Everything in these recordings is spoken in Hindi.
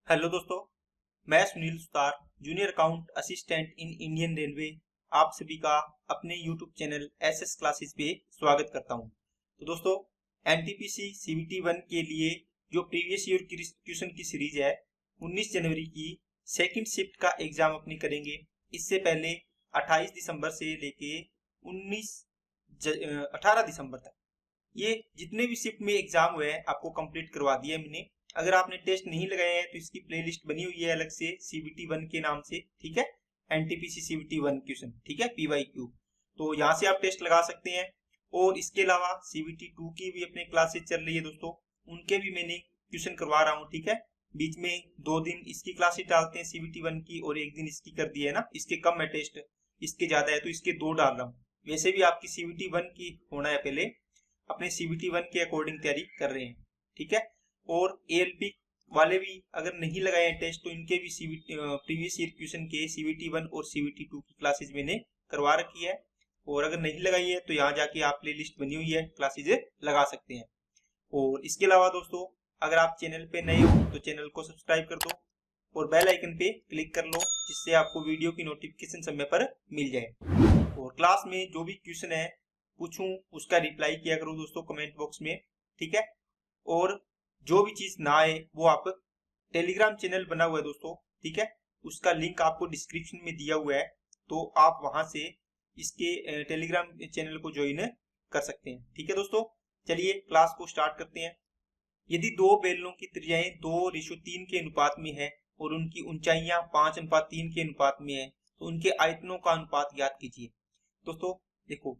हेलो दोस्तों, मैं Sunil Sutar, junior account assistant in Indian railway, आप सभी का अपने यूट्यूब चैनल एसएस क्लासेस पे स्वागत करता हूं। तो दोस्तों, एनटीपीसी सीबीटी 1 के लिए जो प्रीवियस ईयर की क्वेश्चन की सीरीज है 19 जनवरी की सेकंड शिफ्ट का एग्जाम अपनी करेंगे। इससे पहले 28 दिसंबर से लेके 18 दिसंबर तक ये जितने भी शिफ्ट में एग्जाम हुए हैं आपको कंप्लीट करवा दिया मैंने। अगर आपने टेस्ट नहीं लगाए हैं तो इसकी प्लेलिस्ट बनी हुई है अलग से सीबीटी 1 के नाम से, ठीक है। एनटीपीसी सीबीटी 1 क्वेश्चन, ठीक है, पीवाईक्यू। तो यहाँ से आप टेस्ट लगा सकते हैं। और इसके अलावा सीबीटी 2 की भी अपने क्लासेस चल रही है दोस्तों, उनके भी मैंने क्वेश्चन करवा रहा हूँ, ठीक है। बीच में 2 दिन इसकी क्लासेस डालते हैं सीबीटी 1 की और 1 दिन इसकी कर दिया है ना। इसके कम है टेस्ट, इसके ज्यादा है तो इसके 2 डाल रहा हूँ। वैसे भी आपकी सीबीटी 1 की होना है, पहले अपने सीबीटी 1 के अकॉर्डिंग तैयारी कर रहे हैं, ठीक है। और एएलपी वाले भी अगर नहीं लगाए हैं टेस्ट तो इनके भी सीबीटी प्रीवियस ईयर क्वेश्चन के सीबीटी 1 और सीबीटी 2 की क्लासेस मैंने करवा रखी है। और अगर नहीं लगाई है तो यहाँ जाके आप प्ले लिस्ट बनी हुई है, क्लासेज लगा सकते हैं। और इसके अलावा दोस्तों, अगर आप चैनल पे नए हो तो चैनल को सब्सक्राइब कर दो और बेल आइकन पे क्लिक कर लो, जिससे आपको वीडियो की नोटिफिकेशन समय पर मिल जाए। और क्लास में जो भी क्वेश्चन है पूछूं उसका रिप्लाई किया करो दोस्तों कमेंट बॉक्स में, ठीक है। और जो भी चीज ना आए वो आप टेलीग्राम चैनल बना हुआ है दोस्तों, ठीक है, उसका लिंक आपको डिस्क्रिप्शन में दिया हुआ है, तो आप वहां से इसके टेलीग्राम चैनल को ज्वाइन कर सकते हैं, ठीक है दोस्तों। चलिए क्लास को स्टार्ट करते हैं। यदि दो बेलनों की त्रिज्याएं 2:3 के अनुपात में है और उनकी ऊंचाइयां 5:3 के अनुपात में है तो उनके आयतनों का अनुपात ज्ञात कीजिए। दोस्तों देखो,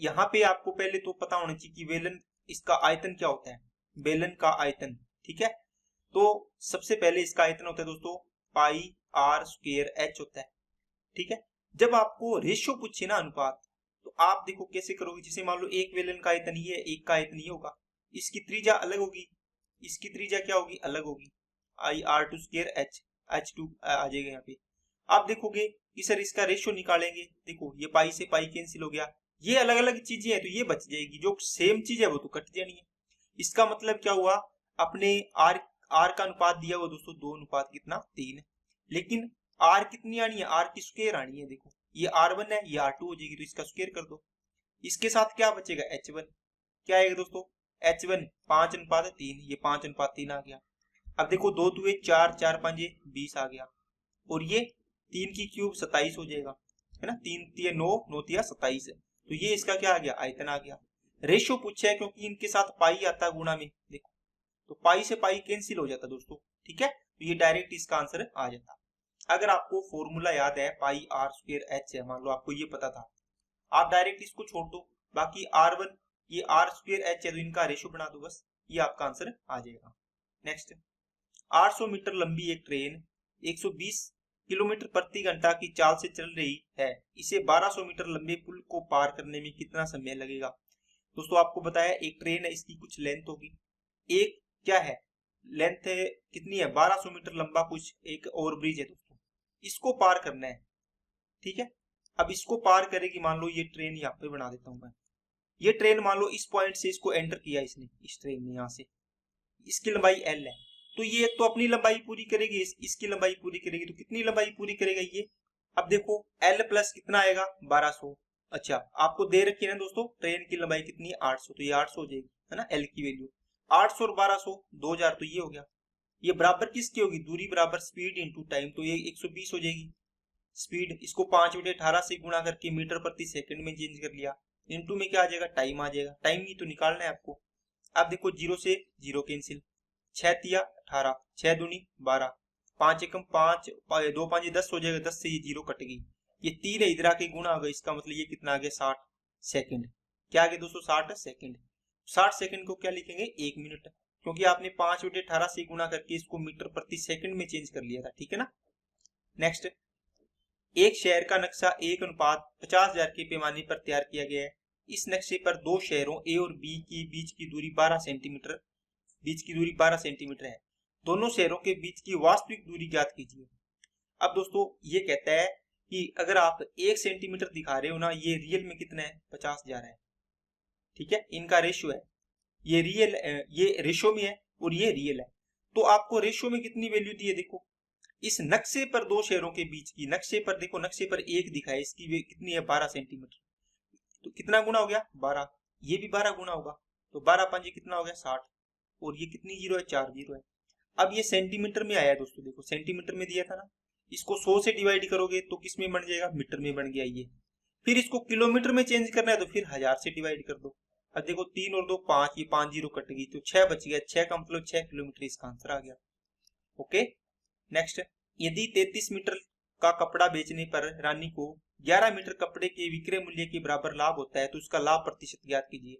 यहाँ पे आपको पहले तो पता होना चाहिए कि बेलन इसका आयतन क्या होता है, बेलन का आयतन, ठीक है। तो सबसे पहले इसका आयतन होता है दोस्तों पाई आर स्क्वायर एच होता है, ठीक है। जब आपको रेशियो पूछे ना, अनुपात, तो आप देखो कैसे करोगे। जैसे मान लो एक बेलन का आयतन ये है, एक का आयतन ये होगा, इसकी त्रिज्या अलग होगी, इसकी त्रिज्या क्या होगी, अलग होगी, I R two square H, H two आ जाएगा यहाँ पे। आप देखोगे कि सर इसका रेशियो निकालेंगे, देखो ये पाई से पाई कैंसिल हो गया, ये अलग अलग चीजें हैं तो ये बच जाएगी, जो सेम चीज है वो तो कट जानी है। इसका मतलब क्या हुआ, अपने आर आर का अनुपात दिया हुआ दोस्तों 2 अनुपात कितना 3, लेकिन आर कितनी आनी है, आर की स्क्वायर आनी है। देखो ये R1 है, ये R2 हो जाएगी तो इसका स्क्वायर कर दो। इसके साथ क्या बचेगा, H1, क्या आएगा दोस्तों, H1 5:3, ये 5:3 आ गया। अब देखो 2 2 4, 4 5 20 आ गया, और ये 3 की क्यूब 27 हो जाएगा, है ना। 3 3 9, 9 3 27, तो ये इसका क्या आ गया, आयतन आ गया। रेशियो पूछा है क्योंकि इनके साथ पाई आता है गुणा में, देखो तो पाई से पाई कैंसिल हो जाता दोस्तों, ठीक है। तो ये डायरेक्ट इसका आंसर आ जाता। अगर आपको फॉर्मूला याद है पाई आर स्क्वायर एच है, मान लो आपको ये पता था, आप डायरेक्ट इसको छोड़ दो, बाकी R1 ये आर स्क्वायर एच है तो इनका रेशियो बना दो, बस ये आपका आंसर आ जाएगा। नेक्स्ट, 800 मीटर लंबी एक ट्रेन 120 किलोमीटर प्रति घंटा की चाल से चल रही है, इसे 1200 मीटर लंबे पुल को पार करने में कितना समय लगेगा। दोस्तों आपको बताया एक ट्रेन है, इसकी कुछ लेंथ होगी, एक क्या है लेंथ है कितनी है 1200 मीटर लंबा कुछ एक ओवर ब्रिज है दोस्तों, इसको पार करना है, ठीक है। अब इसको पार करेगी, मान लो ये ट्रेन यहाँ पे बना देता हूं मैं, ये ट्रेन मान लो इस पॉइंट से इसको एंटर किया इसने, इस ट्रेन ने यहाँ से, इसकी लंबाई L है, तो ये तो अपनी लंबाई पूरी करेगी, इसकी लंबाई पूरी करेगी, तो कितनी लंबाई पूरी करेगा ये। अब देखो L प्लस कितना आएगा 1200, अच्छा आपको दे रखी है ना दोस्तों ट्रेन की लंबाई कितनी है 800, तो ये 800 हो जाएगी, है ना। L की वैल्यू 800 और 1200 2000, तो ये हो गया। ये बराबर किसकी होगी, दूरी बराबर स्पीड इंटू टाइम, तो ये 120 हो जाएगी स्पीड। इसको 5/18 से गुणा करके मीटर प्रति सेकंड में चेंज कर लिया, इंटू में क्या आ जाएगा, टाइम आ जाएगा, टाइम ही तो निकालना है आपको। अब देखो 0 से 0 कैंसिल, 6 तिया 18, 6 दूनी 12, 5 एकम 5, 2 5 10 हो जाएगा, 10 से ये 0 कट गई, ये 3 है इधर आके गुणा होगा, इसका मतलब ये कितना आ गया 60 सेकंड। क्या आ गया दोस्तों 60 सेकंड। 60 सेकंड को क्या लिखेंगे 1 मिनट, क्योंकि आपने 5/18 से गुणा करके इसको मीटर प्रति सेकंड में चेंज कर लिया था, ठीक है ना। नेक्स्ट, एक शहर का नक्शा 1:50,000 के पैमाने पर तैयार किया गया है। इस नक्शे पर दो शहरों ए और बी की बीच की दूरी 12 सेंटीमीटर है। दोनों शहरों के बीच की वास्तविक दूरी ज्ञात कीजिए। अब दोस्तों ये कहता है कि अगर आप 1 सेंटीमीटर दिखा रहे हो ना, ये रियल में कितना है 50,000 है, ठीक है, इनका रेशियो है, ये रियल ये रेशियो में है और ये रियल है। तो आपको रेशियो में कितनी वैल्यू दी है, देखो इस नक्शे पर दो शहरों के बीच की, नक्शे पर देखो, नक्शे पर एक दिखा है, इसकी वे कितनी है 12 सेंटीमीटर, तो कितना गुना हो गया 12, ये भी 12 गुना होगा, तो 12 5 कितना हो गया 60, और ये कितनी जीरो है 4 जीरो है। अब ये सेंटीमीटर में आया है दोस्तों, देखो सेंटीमीटर में दिया था ना, इसको 100 से डिवाइड करोगे तो किस में बन जाएगा, मीटर में बन गया ये। फिर इसको किलोमीटर में चेंज करना है तो फिर 1000 से डिवाइड कर दो। अब देखो 3 और 2 5, ये 5 जीरो कट गई तो 6 बच गया, 6 का मतलब 6 किलोमीटर इसका आंसर आ गया। ओके नेक्स्ट, यदि 33 मीटर का कपड़ा बेचने पर रानी को 11 मीटर कपड़े के विक्रय मूल्य के बराबर लाभ होता है तो उसका लाभ प्रतिशत ज्ञात कीजिए।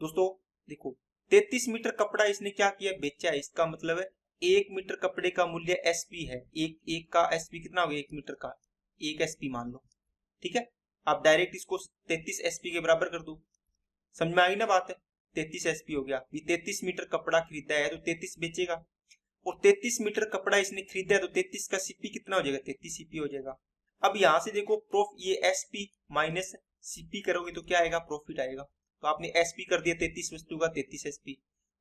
दोस्तों देखो 33 मीटर कपड़ा इसने क्या किया, बेचा है, इसका मतलब है 1 मीटर कपड़े का मूल्य एसपी है, एक का एसपी कितना हो गया, 1 मीटर का 1 एसपी मान लो, ठीक है। आप डायरेक्ट इसको 33 एसपी के बराबर कर दो, समझ में आ गई ना बात है। 33 एसपी हो गया, ये 33 मीटर कपड़ा खरीदा है तो 33 बेचेगा, और 33 मीटर कपड़ा इसने खरीदा है तो 33 का सीपी कितना हो जाएगा, 33 सीपी हो जाएगा। अब यहाँ से देखो ये एसपी माइनस सीपी करोगे तो क्या आएगा, प्रॉफिट आएगा। तो आपने एसपी कर दिया 33 वस्तु का 33 एसपी,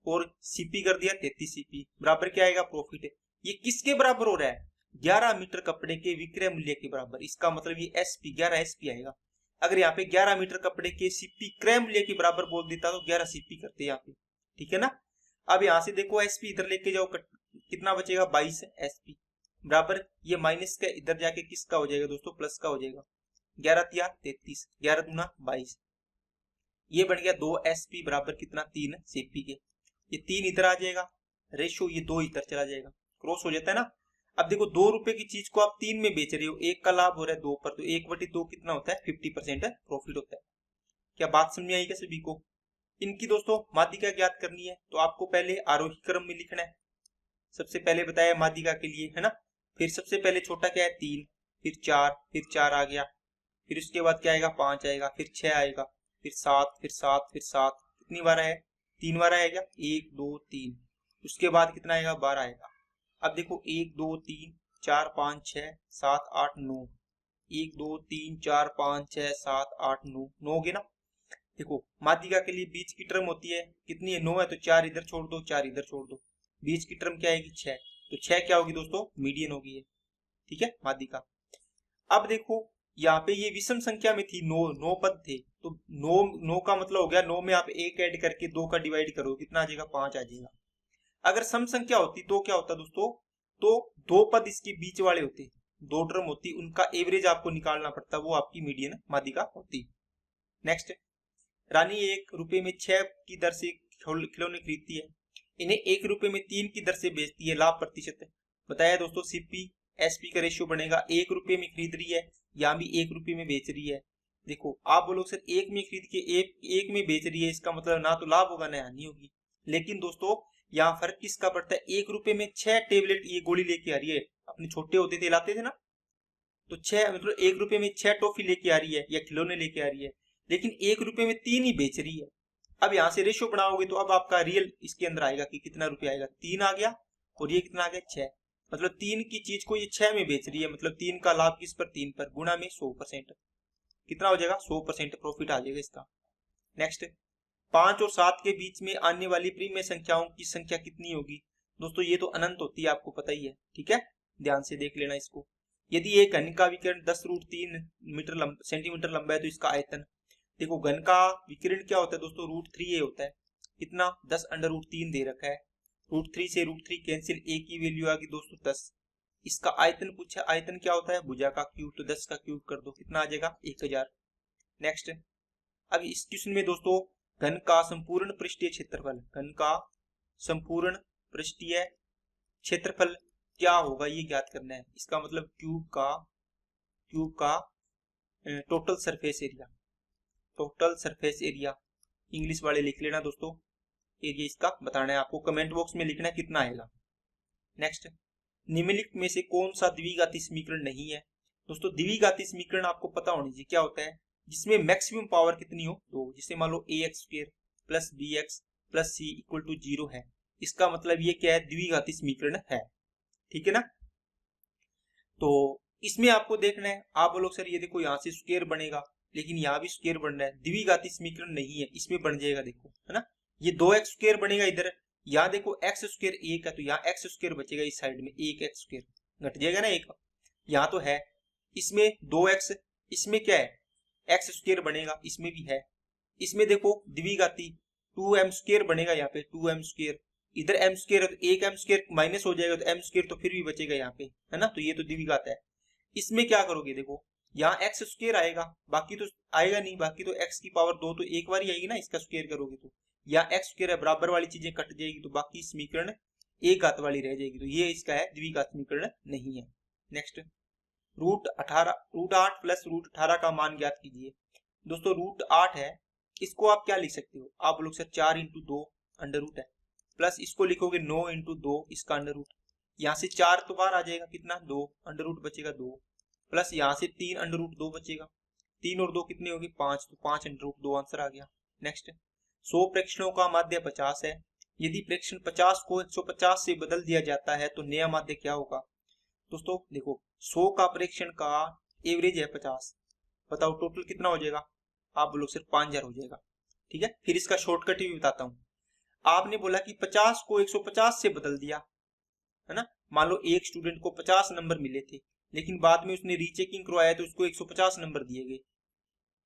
और सीपी कर दिया 33 सीपी, बराबर क्या आएगा, प्रॉफिट है। ये किसके बराबर हो रहा है, 11 मीटर कपड़े के विक्रय मूल्य के बराबर, इसका मतलब ये एसपी 11 एसपी आएगा। अगर यहाँ पे 11 मीटर कपड़े के सीपी क्रय मूल्य के बराबर बोल देता तो 11 सीपी करते यहाँ पे, ठीक है ना। अब यहाँ से देखो एसपी इधर लेके जाओ, कितना बचेगा 22 एसपी, बराबर ये माइनस का इधर जाके किसका हो जाएगा दोस्तों, प्लस का हो जाएगा, 11 तिया 33, 11 दूना 22, ये बन गया 2 एसपी बराबर कितना 3 सीपी के। ये 3 इधर आ जाएगा, रेशियो ये 2 इधर चला जाएगा, क्रॉस हो जाता है ना। अब देखो 2 रुपए की चीज को आप 3 में बेच रहे हो, 1 का लाभ हो रहा है 2 पर, तो 1/2 कितना होता है 50% प्रॉफिट होता है। क्या बात समझ में आई क्या सभी को। इनकी दोस्तों माध्यिका ज्ञात करनी है तो आपको पहले आरोही क्रम में लिखना है, सबसे पहले बताया माध्यिका के लिए है ना। फिर सबसे पहले छोटा क्या है 3, फिर 4, फिर 4 आ गया, फिर उसके बाद क्या आएगा 5 आएगा, फिर 6 आएगा, फिर 7, फिर 7, फिर 7, कितनी बार है 3 बार आएगा, 1 2 3, उसके बाद कितना आएगा 12 आएगा। अब देखो 1 2 3 4 5 6 7 8 9, 1 2 3 4 5 6 7 8 9, 9 हो गए ना। देखो माध्यिका के लिए बीच की टर्म होती है कितनी है 9 है, तो 4 इधर छोड़ दो 4 इधर छोड़ दो, बीच की टर्म क्या आएगी 6, तो 6 क्या होगी दोस्तों, मीडियन होगी, ठीक है माध्यिका। अब देखो यहाँ पे ये विषम संख्या में थी, 9 पद थे, तो 9 का मतलब हो गया 9 में आप 1 ऐड करके 2 का डिवाइड करो, कितना आ जाएगा 5 आ जाएगा। अगर सम संख्या होती तो क्या होता दोस्तों, तो 2 पद इसके बीच वाले होते, 2 टर्म होती, उनका एवरेज आपको निकालना पड़ता, वो आपकी मीडियन माध्यिका होती। नेक्स्ट, रानी 1 रुपए में 6 की दर से खिलौने खरीदती है, इन्हें 1 रुपए में 3 की दर से बेचती है, लाभ प्रतिशत बताया दोस्तों। सीपी एसपी का रेशियो बनेगा, 1 रुपए में खरीद रही है, यहाँ भी 1 रुपए में बेच रही है। देखो आप बोलोगे सर 1 में खरीद के 1 में बेच रही है, इसका मतलब ना तो लाभ होगा ना हानि होगी, लेकिन दोस्तों यहाँ फर्क किसका पड़ता है, 1 रुपए में 6 टेबलेट ये गोली लेके आ रही है, अपने छोटे होते थे लाते थे ना, तो 6 मतलब 1 रुपए में 6 टॉफी लेके आ रही है या खिलौने लेके आ रही है, लेकिन 1 रुपए में 3 ही बेच रही है। अब यहाँ से रेशियो बनाओगे तो अब आपका रियल इसके अंदर आएगा कि कितना रुपया आएगा, 3 आ गया, और ये कितना आ गया 6, मतलब 3 की चीज को ये 6 में बेच रही है, मतलब 3 का लाभ किस पर 3 पर, गुणा में 100%, कितना हो जाएगा 100% प्रॉफिट आ जाएगा इसका। नेक्स्ट, 5 और 7 के बीच में आने वाली प्रीमिय संख्याओं की संख्या कितनी होगी। दोस्तों ये तो अनंत होती है, आपको पता ही है, ठीक है, ध्यान से देख लेना इसको। यदि एक घन का विकिरण 10√3 सेंटीमीटर लंबा है तो इसका आयतन, देखो घन का विकिरण क्या होता है दोस्तों, √3a होता है, कितना 10√3 दे रखा है, √3 से √3 कैंसिल, a की वैल्यू आ गई दोस्तों 10, इसका आयतन पूछा, आयतन क्या होता है भुजा का क्यूब, तो 10 का क्यूब कर दो, कितना आ जाएगा 1000। नेक्स्ट, अब इस क्वेश्चन में दोस्तों घन का संपूर्ण पृष्ठीय क्षेत्रफल, घन का संपूर्ण पृष्ठीय क्षेत्रफल क्या होगा ये ज्ञात करना है, इसका मतलब क्यूब का total surface area, total surface area, English वाले लिख लेना दोस्तों, एरिया इसका बताना है आपको, कमेंट बॉक्स में लिखना है कितना आएगा। नेक्स्ट, निम्नलिखित में से कौन सा द्विघाती समीकरण नहीं है। दोस्तों द्विघाती समीकरण आपको पता होनी चाहिए क्या होता है, जिसमें मैक्सिमम पावर कितनी हो 2, जिसे मान लो ax² plus bx plus c equal to 0 है, इसका मतलब ये क्या है, द्विघाती समीकरण है, ठीक है ना। तो इसमें आपको देखना है, आप बोलो सर ये देखो यहाँ से स्क्वायर बनेगा, लेकिन यहाँ भी स्क्वायर बन रहा है, द्विघाती समीकरण नहीं है, इसमें बन जाएगा, देखो है ना, ये 2x² बनेगा इधर, यहाँ देखो एक्स स्क्वायर एक है तो यहाँ एक्स स्क्वायर बचेगा, इस साइड में एक एक्स स्क्वायर घट जाएगा ना एक, यहाँ तो है, इसमें 2x, इसमें क्या है एक्स स्क्वायर बनेगा, इसमें भी है, इसमें देखो द्विघाती 2m स्क्वायर बनेगा, यहाँ पे 2m स्क्वायर, इधर m स्क्वायर है तो एक m स्क्वायर माइनस हो जाएगा तो m स्क्वायर तो फिर भी बचेगा यहाँ पे, है ना, तो ये तो द्विघात है। इसमें क्या करोगे, देखो यहाँ एक्स स्क्वायर आएगा, बाकी तो आएगा नहीं, बाकी तो x की पावर 2 तो एक बार ही आएगी ना, इसका स्क्वायर करोगे तो यहाँ एक्स स्क्वायर है, बराबर वाली चीजें कट जाएगी तो बाकी समीकरण एक घात वाली रह जाएगी, तो ये इसका है द्विघात समीकरण नहीं है। नेक्स्ट रूट 8 प्लस रूट 18 का मान ज्ञात कीजिए। दोस्तों रूट 8 है, इसको आप क्या लिख सकते हो, आप लोग सर 4 इंटू 2 अंडर रूट है, प्लस इसको लिखोगे 9 इंटू 2 इसका अंडर रूट, यहाँ से 4 तो बाहर आ जाएगा, कितना 2 अंडर रूट बचेगा 2, प्लस यहाँ से 3 अंडर रूट 2 बचेगा, 3 और 2 कितने होगी 5, तो 5 अंडर रूट 2 आंसर आ गया। नेक्स्ट 100 प्रेक्षणों का माध्य 50 है, यदि प्रेक्षण 50 को 150 से बदल दिया जाता है तो नया माध्य क्या होगा। दोस्तों देखो 100 का प्रेक्षण का एवरेज है 50, बताओ टोटल कितना हो जाएगा, आप बोलो सिर्फ 5000 हो जाएगा। ठीक है, फिर इसका शॉर्टकट भी बताता हूँ। आपने बोला कि 50 को 150 से बदल दिया, है ना, मान लो एक स्टूडेंट को 50 नंबर मिले थे लेकिन बाद में उसने रीचेकिंग करवाया तो उसको 150 नंबर दिए गए,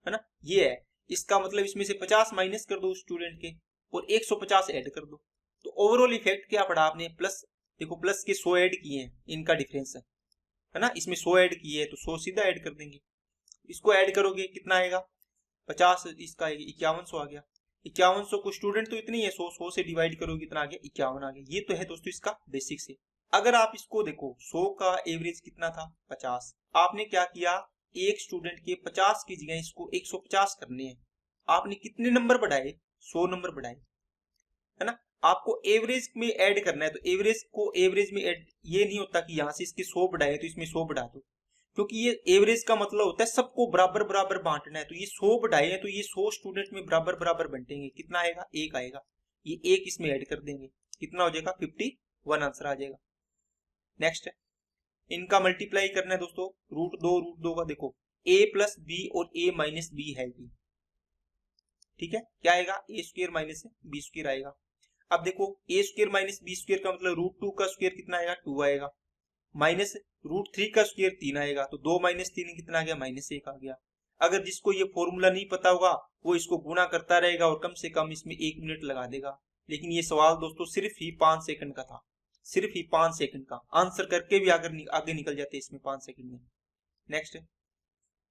है ना, ये है, इसका मतलब इसमें से 50 माइनस कर दो स्टूडेंट के और 150 ऐड कर दो, तो ओवरऑल इफेक्ट क्या पड़ा आपने, प्लस, देखो प्लस के 100 ऐड किए हैं, इनका डिफरेंस है ना, इसमें 100 ऐड किए हैं तो 100 सीधा ऐड कर देंगे, इसको ऐड करोगे कितना आएगा 50, इसका 5100 आ गया, 5100 को स्टूडेंट तो इतनी है 100 से डिवाइड करोगे कितना आ गया 51 आ गया। ये तो है दोस्तों इसका बेसिक से। अगर आप इसको देखो 100 का एवरेज कितना था 50, आपने क्या किया एक स्टूडेंट के 50 की जगह इसको 150 करने हैं, आपने कितने नंबर बढ़ाए 100 नंबर बढ़ाए, है ना, आपको एवरेज में ऐड करना है तो एवरेज को एवरेज में ऐड, ये नहीं होता कि यहां से इसके 100 बढ़ाए तो इसमें 100 बढ़ा दो, क्योंकि ये एवरेज का मतलब होता है सबको बराबर बराबर बांटना है, तो ये 100 बढ़ाए हैं तो ये 100 स्टूडेंट में बराबर बराबर बांटेंगे, कितना आएगा एक आएगा, ये एक इसमें ऐड कर देंगे, कितना हो जाएगा 51 आंसर आ जाएगा। नेक्स्ट इनका मल्टीप्लाई करना है दोस्तों, रूट दो का देखो a प्लस बी और a माइनस बी है ये, ठीक है, क्या आएगा a square minus b square आएगा। अब देखो a square minus b square का मतलब रूट 2 का स्क्वायर कितना आएगा 2 आएगा, माइनस रूट 3 का स्क्वायर 3 आएगा, तो 2 माइनस 3 कितना आ गया -1 आ गया। अगर जिसको ये फॉर्मूला नहीं पता होगा वो इसको गुणा करता रहेगा और कम से कम इसमें 1 मिनट लगा देगा, लेकिन ये सवाल दोस्तों सिर्फ ही 5 सेकंड का था, सिर्फ ही 5 सेकंड का आंसर करके भी अगर आगे निकल जाते इसमें 5 सेकंड में। नेक्स्ट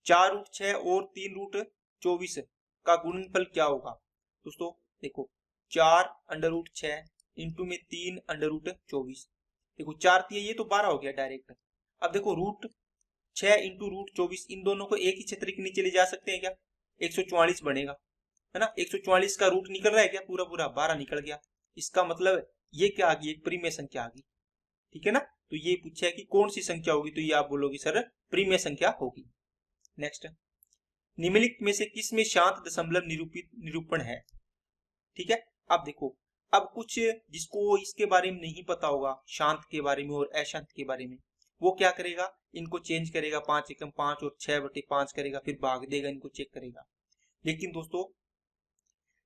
4 रूट 6 और 3 रूट 24 का गुणनफल क्या होगा। दोस्तों देखो 4 अंडर रूट 6 इंटू में 3 अंडर रूट 24, देखो 4 3 ये तो 12 हो गया डायरेक्ट। अब देखो रूट 6 इंटू रूट 24 इन दोनों को एक ही छतरी के नीचे ले जा सकते हैं क्या, 144 बनेगा, है ना, 144 का रूट निकल रहा है क्या पूरा पूरा 12 निकल गया, इसका मतलब ये क्या आ गई एक प्रीमिय संख्या आ गई, ठीक है ना, तो ये पूछा है कि कौन सी संख्या होगी, तो ये आप बोलोगे सर प्रीमिय संख्या होगी। नेक्स्ट निम्नलिखित में से किस में शांत दशमलव निरूपण है, ठीक है। अब देखो अब कुछ जिसको इसके बारे में नहीं पता होगा शांत के बारे में और अशांत के बारे में, वो क्या करेगा इनको चेंज करेगा, 5 एकम 5 और 6/5 करेगा, फिर भाग देगा, इनको चेक करेगा। लेकिन दोस्तों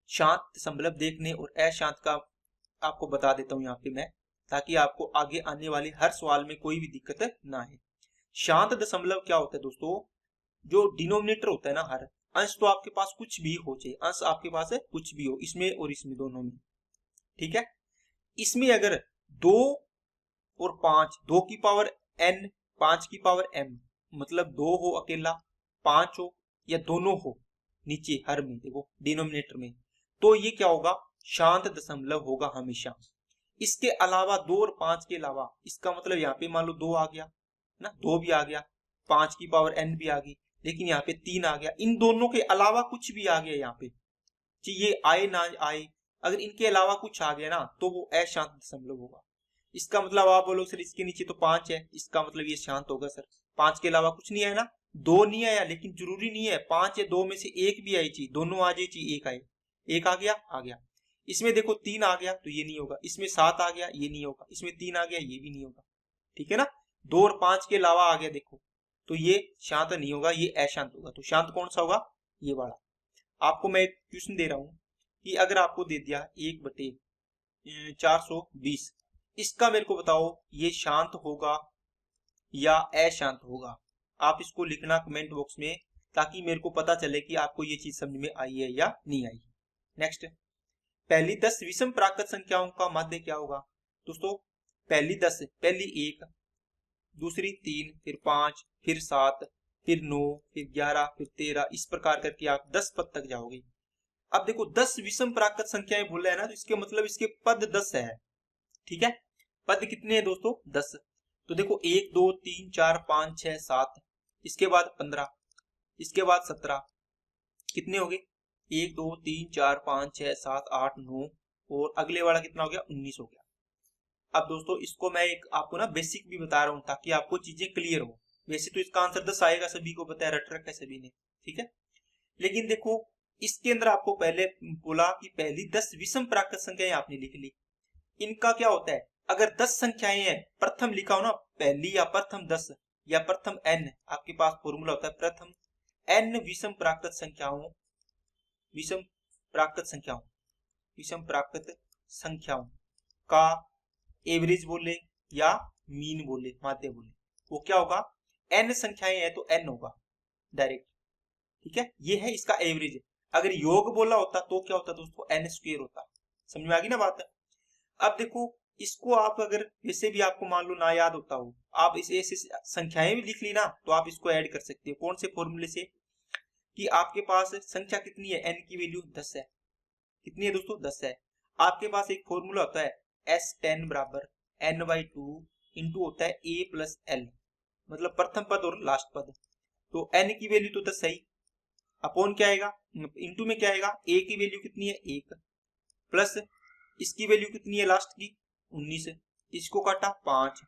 शांत दशमलव देखने और अशांत का आपको बता देता हूं यहाँ पे मैं, ताकि आपको आगे आने वाले हर सवाल में कोई भी दिक्कत ना आए। शांत दशमलव क्या होता है दोस्तों, जो डिनोमिनेटर होता है ना, हर अंश तो आपके पास कुछ भी हो चाहे अंश आपके पास है कुछ भी हो, इसमें और इसमें दोनों में, ठीक है, इसमें अगर 2 और 5 2 की पावर n 5 की पावर m, मतलब 2 हो अकेला 5 हो या दोनों हो नीचे हर में, देखो डिनोमिनेटर में, तो ये क्या होगा शांत दशमलव होगा हमेशा। इसके अलावा 2 और 5 के अलावा, इसका मतलब यहाँ पे मान लो 2 आ गया ना, 2 भी आ गया, 5 की पावर n भी आ गई, लेकिन यहाँ पे 3 आ गया, इन दोनों के अलावा कुछ भी आ गया यहाँ पे, ये आए ना आए, अगर इनके अलावा कुछ आ गया ना तो वो अशांत दशमलव होगा। इसका मतलब आप बोलो सर इसके नीचे तो 5 है, इसका मतलब ये शांत होगा सर, 5 के अलावा कुछ नहीं आया ना, 2 नहीं आया, लेकिन जरूरी नहीं है 5 या 2 में से एक भी आई चाहिए, दोनों आ जाए चाहिए, एक आए, एक आ गया। इसमें देखो 3 आ गया तो ये नहीं होगा, इसमें 7 आ गया ये नहीं होगा, इसमें 3 आ गया ये भी नहीं होगा, ठीक है ना, 2 और 5 के अलावा आ गया देखो, तो ये शांत नहीं होगा, ये अशांत होगा। तो शांत कौन सा होगा, ये वाला। आपको मैं एक क्वेश्चन दे रहा हूं कि अगर आपको दे दिया 1/, 420। इसका मेरे को बताओ ये शांत होगा या अशांत होगा। आप इसको लिखना कमेंट बॉक्स में, ताकि मेरे को पता चले कि आपको ये चीज समझ में आई है या नहीं आई। नेक्स्ट, पहली 10 विषम प्राकृत संख्याओं का माध्य क्या होगा। दोस्तों पहली 10, पहली 1, दूसरी 3, फिर 5, फिर 7, फिर 9, फिर 11, फिर 13, इस प्रकार करके आप 10 पद तक जाओगे। अब देखो 10 विषम प्राकृत संख्याएं बोला है ना, तो इसके मतलब इसके पद 10 है। ठीक है, पद कितने हैं दोस्तों 10। तो देखो 1 2 3 4 5 6 7, इसके बाद 15, इसके बाद 17, कितने हो गए 1 2 3 4 5 6 7 8 9, और अगले वाला कितना हो गया 19 हो गया। अब दोस्तों इसको मैं एक आपको ना बेसिक भी बता रहा हूं ताकि आपको चीजें क्लियर हो। वैसे तो इसका आंसर 10 आएगा, सभी को पता है, रट रखा है सभी ने। ठीक है, लेकिन देखो इसके अंदर आपको पहले बोला कि पहली 10 विषम प्राकृत संख्याएं आपने लिख ली। इनका क्या होता है, अगर 10 संख्याएं हैं, प्रथम लिखा हो ना पहली या प्रथम 10 या प्रथम n, आपके पास फॉर्मूला होता है प्रथम n विषम प्राकृत संख्याओं, विषम प्राकृत संख्याओं, विषम प्राकृत संख्याओं का एवरेज बोले या मीन बोले, माध्य बोले, वो क्या होगा, n संख्याएं हैं तो n होगा डायरेक्ट। ठीक है, ये है इसका एवरेज। अगर योग बोला होता तो क्या होता दोस्तों, n स्क्वायर होता। समझ में आ गई ना बात। अब देखो इसको आप अगर वैसे भी आपको मान लो ना याद होता हो, आप इसे ऐसे संख्याएं भी लिख ली ना, तो आप इसको ऐड कर सकते हो। कौन से फॉर्मूले से, कि आपके पास संख्या कितनी है, n की वैल्यू 10 है। कितनी है दोस्तों 10 है। आपके पास एक फॉर्मूला होता है S10 बराबर n/2 इंटू होता है a प्लस l, मतलब प्रथम पद और लास्ट पद। तो n की वैल्यू तो 10 है ही, अपॉन क्या आएगा, इंटू में क्या आएगा, a की वैल्यू कितनी है 1, प्लस इसकी वैल्यू कितनी है लास्ट की 19, इसको काटा 5,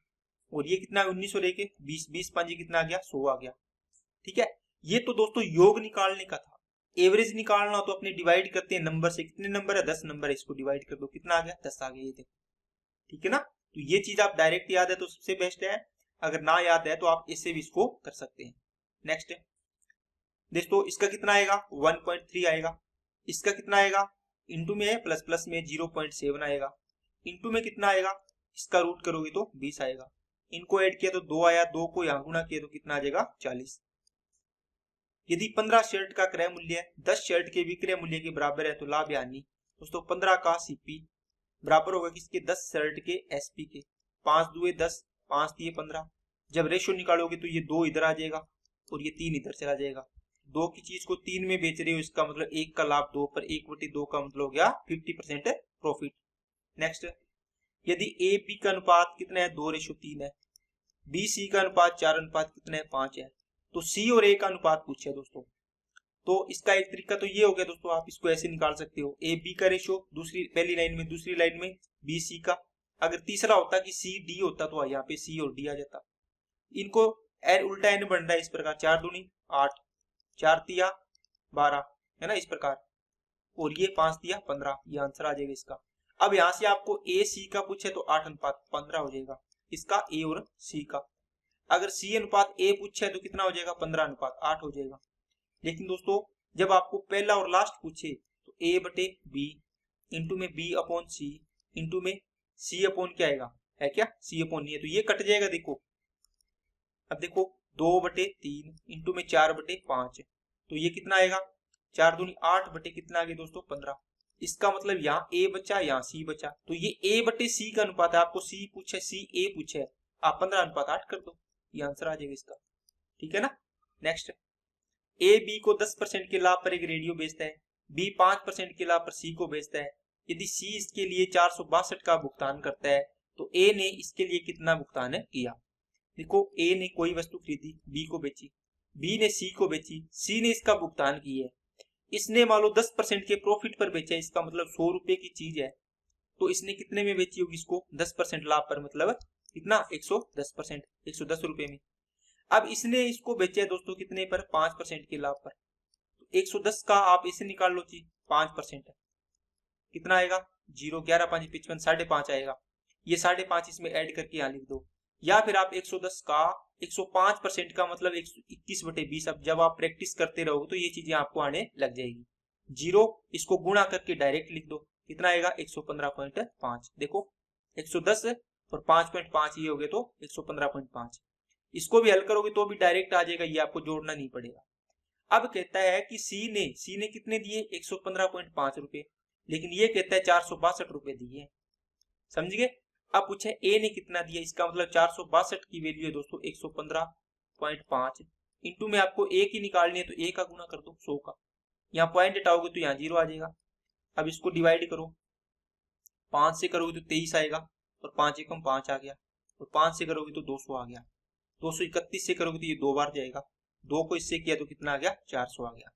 और ये कितना 19 और 1 20, 20 5 कितना आ गया 100 आ गया। ठीक है, ये तो दोस्तों योग निकालने का था। एवरेज निकालना तो अपने डिवाइड करते हैं नंबर से, कितने नंबर है 10 नंबर है, इसको डिवाइड कर दो, कितना आ गया 10 आ गया, ये देखो। ठीक है ना, तो ये चीज आप डायरेक्ट याद है तो सबसे बेस्ट है, अगर ना याद है तो आप इससे भी इसको कर सकते हैं। नेक्स्ट दोस्तों इसका कितना आएगा 1.3 आएगा, इसका कितना आएगा, इंटू में है प्लस प्लस में 0.7 आएगा, इंटू में कितना आएगा, इसका रूट करोगे तो 20 आएगा, इनको ऐड किया तो 2 आया, 2 को यहां गुणा किया तो कितना आ जाएगा 40। यदि 15 शर्ट का क्रय मूल्य 10 शर्ट के विक्रय मूल्य के बराबर है तो लाभ या हानि। दोस्तों 15 का सीपी बराबर होगा किसके, 10 शर्ट के एसपी के। 5 दुए 10, 5 दिए 15। जब रेशियो निकालोगे तो ये 2 इधर आ जाएगा और ये 3 इधर चला जाएगा। 2 की चीज को 3 में बेच रहे हो, इसका मतलब 1 का लाभ 2 पर, 1/2 का मतलब हो गया 50% प्रॉफिट। नेक्स्ट, यदि ए बी का अनुपात कितना है 2:3 है, बी सी का अनुपात 4 कितना है 5 है, तो सी और ए का अनुपात पूछा है दोस्तों। तो इसका एक तरीका तो ये हो गया दोस्तों, आप इसको ऐसे निकाल सकते हो, ए बी का रेशियो दूसरी पहली लाइन में, दूसरी लाइन में बी सी का। अगर तीसरा होता कि सी डी होता तो यहाँ पे सी और डी आ जाता। इनको उल्टा एन बन रहा है इस प्रकार, 4 दूनी 8, 4 तिया 12, है ना इस प्रकार, और ये 5 तिया 15, ये आंसर आ जाएगा इसका। अब यहाँ से आपको ए सी का पूछे तो 8:15 हो जाएगा इसका, ए और सी का। अगर सी अनुपात ए पूछे तो कितना हो जाएगा 15:8 हो जाएगा। लेकिन दोस्तों जब आपको पहला और लास्ट पूछे तो ए बटे बी इंटू में बी अपॉन सी इंटू में सी अपॉन क्या आएगा, है क्या सी अपॉन नहीं है, तो ये कट जाएगा। देखो अब देखो 2/3 इंटू में 4/5, तो ये कितना आएगा 4 दूनी 8 बटे कितना आ गया दोस्तों 15। इसका मतलब यहाँ ए बचा, यहाँ सी बचा, तो ये ए बटे सी का अनुपात है। आपको सी पूछे, सी ए पूछे, आप 15:8 कर दो, ये आंसर आ जाएगा इसका। ठीक है ना। नेक्स्ट, ए बी को 10% के लाभ पर एक रेडियो बेचता है, बी 5% के लाभ पर सी को बेचता है। यदि सी इसके लिए 462 का भुगतान करता है तो ए ने इसके लिए कितना भुगतान किया। देखो ए ने कोई वस्तु खरीदी, बी को बेची, बी ने सी को बेची, सी ने इसका भुगतान किया है। इसने मान लो 10% के प्रॉफिट पर बेचा, इसका मतलब 100 रुपए की चीज है, तो इसने कितने में बेची होगी इसको 10% लाभ पर, मतलब कितना 110%, 110 रुपए में। अब इसने इसको बेचा है दोस्तों कितने पर 5% के लाभ पर, तो 110 का आप इसे निकाल लो जी 5% कितना आएगा 0, 11 5 55, 5.5 आएगा। ये 5.5 इसमें ऐड करके यहाँ लिख दो, या फिर आप 110 का 105% का मतलब 21/20। अब जब आप प्रैक्टिस करते रहोगे तो ये चीजें आपको आने लग जाएगी। 0 इसको गुणा करके डायरेक्ट लिख दो, कितना आएगा 115.5। देखो 110 और 5.5 ये हो गए तो 115.5। इसको भी हल करोगे तो भी डायरेक्ट आ जाएगा, ये आपको जोड़ना नहीं पड़ेगा। अब कहता है कि सी ने कितने दिए 115.5 रुपए, लेकिन ये कहता है 462 रुपए दिए, समझ गए। अब पूछे ए ने कितना दिया, इसका मतलब 462 की वैल्यू है दोस्तों 115.5 इंटू में आपको ए की निकालनी है तो ए का गुना कर दो 100 का, यहाँ पॉइंट हटाओगे तो यहाँ 0 आ जाएगा। अब इसको डिवाइड करो, 5 से करोगे तो 23 आएगा और 5 एकम 5 आ गया, और 5 से करोगे तो 200 आ गया, 231 से करोगे तो ये 2 बार जाएगा, 2 को इससे किया तो कितना आ गया 400 आ गया।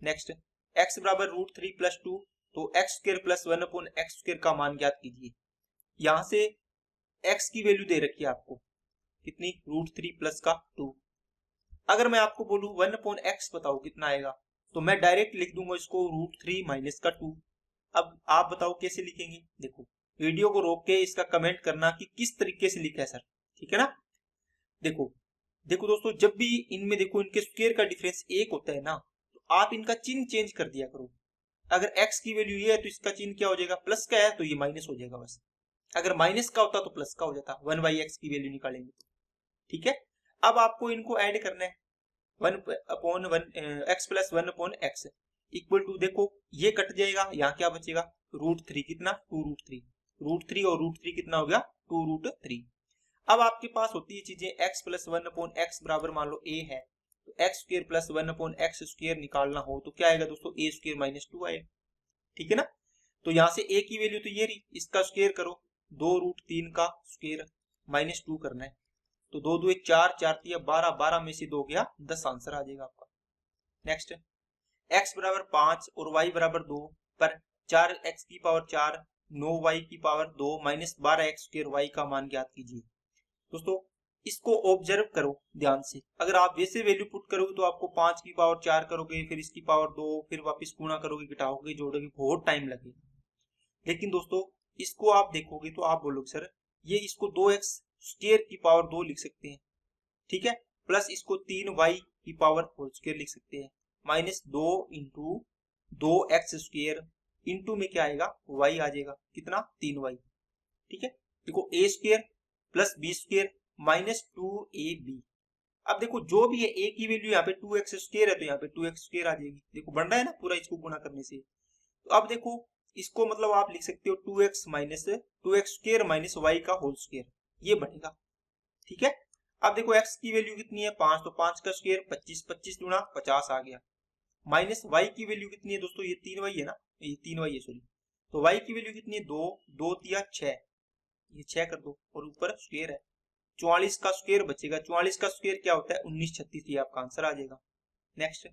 नेक्स्ट x बराबर √3 + 2, तो x² + 1/x² का मान ज्ञात कीजिए। यहां से x की वैल्यू दे रखी है आपको कितनी, √3 + का 2। अगर मैं आपको बोलूं 1/x बताओ कितना आएगा, तो मैं डायरेक्ट लिख दूंगा इसको √3 - का 2। अब आप बताओ कैसे लिखेंगे, देखो वीडियो को रोक के इसका कमेंट करना कि किस तरीके से लिखा है सर, ठीक है ना। देखो देखो दोस्तों, जब भी इनमें देखो इनके स्क्वायर का डिफरेंस 1 होता है ना, तो आप इनका चिन्ह चेंज कर दिया करो। अगर x की वैल्यू ये है तो इसका चिन्ह क्या हो जाएगा, प्लस का है तो ये माइनस हो जाएगा बस। अगर माइनस का होता तो प्लस का हो जाता, 1/x की वैल्यू निकालेंगे, ठीक है। अब आपको इनको ऐड करना है, 1/1 x + 1/x इक्वल टू, देखो ये कट जाएगा, यहाँ क्या बचेगा √3, कितना 2√3, √3 और √3 कितना हो गया 2√3। अब आपके पास होती है चीजें x + 1/x बराबर मान लो a है, तो x² + 1/x² निकालना हो तो क्या आएगा दोस्तों a² - 2 आएगा, ठीक है ना। तो यहाँ से a की वैल्यू तो ये रही, इसका स्क्वायर करो, 2√3 का स्क्वायर -2 करना है, तो 2 2 4, 4 3 12, 12 में से 2 गया 10 आंसर आ जाएगा आपका। नेक्स्ट x बराबर 5 और y बराबर 2 पर 4x की पावर 4 9y की पावर 2 -12x² y का मान ज्ञात कीजिए। दोस्तों इसको ऑब्जर्व करो ध्यान से, अगर आप वैसे वैल्यू पुट करोगे तो आपको 5 की पावर 4 करोगे, फिर इसकी पावर 2, फिर वापस गुणा करोगे, घटाओगे, जोड़ोगे, बहुत टाइम लगेगा। लेकिन दोस्तों इसको आप देखोगे तो आप बोलोगे सर ये इसको 2x² की पावर 2 लिख सकते हैं, ठीक है, प्लस इसको 3y की पावर होल स्क्वायर लिख सकते हैं, -2 इंटू 2x² इंटू में क्या आएगा y आ जाएगा, कितना 3y, ठीक है। देखो a² + b² -2ab। अब देखो जो भी है a की वैल्यू यहाँ पे 2x² है तो यहाँ पे 2x² आ जाएगी, देखो बन रहा है ना पूरा इसको गुणा करने से। तो अब देखो इसको मतलब आप लिख सकते हो 2x² - y का होल स्क्वायर, ये बनेगा, ठीक है। अब देखो x की वैल्यू कितनी है 5, तो 5 का स्क्वायर 25, 25 गुणा 50 आ गया, माइनस y की वैल्यू कितनी है दोस्तों, ये 3y है ना, ये 3y है सॉरी, तो y की वैल्यू कितनी है 2, 2 तिया 6, ये 6 कर दो और ऊपर स्क्वायर है, 44 का स्क्वायर बचेगा, 44 का स्क्वायर क्या होता है 1936, ये आपका आंसर आ जाएगा। नेक्स्ट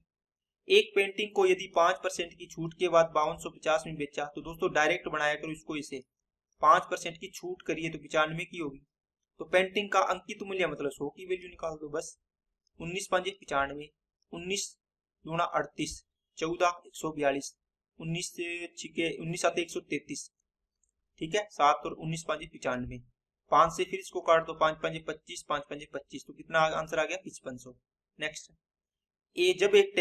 एक पेंटिंग को यदि 5% की छूट के बाद 5250 में बेचा, तो दोस्तों डायरेक्ट बनाया करो इसको, इसे 5% की छूट करिए तो 95 की होगी, तो पेंटिंग का अंकित मूल्य मतलब 100 की वैल्यू निकाल दो बस। 19 5 95, 19 दूना 38, 14 142, 19 7 133, ठीक है, 7 और 19 5 95, 5 से फिर इसको काट दो, 5 5 25, 5 5 25, तो कितना आंसर आ गया 5500। नेक्स्ट जब एक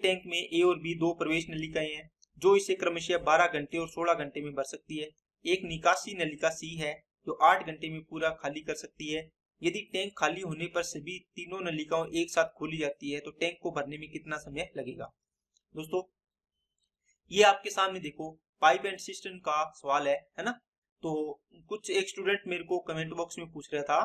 टैंक में ए और बी दो प्रवेश नलिकाएं हैं जो इसे क्रमशः 12 घंटे और 16 घंटे में भर सकती है। एक निकासी नलिका सी है जो 8 घंटे में पूरा खाली कर सकती है। यदि टैंक खाली होने पर सभी तीनों नलिकाओं एक साथ खोली जाती है तो टैंक को भरने में कितना समय लगेगा। दोस्तों ये आपके सामने देखो पाइप एंड सिस्टम का सवाल है ना। तो कुछ एक स्टूडेंट मेरे को कमेंट बॉक्स में पूछ रहा था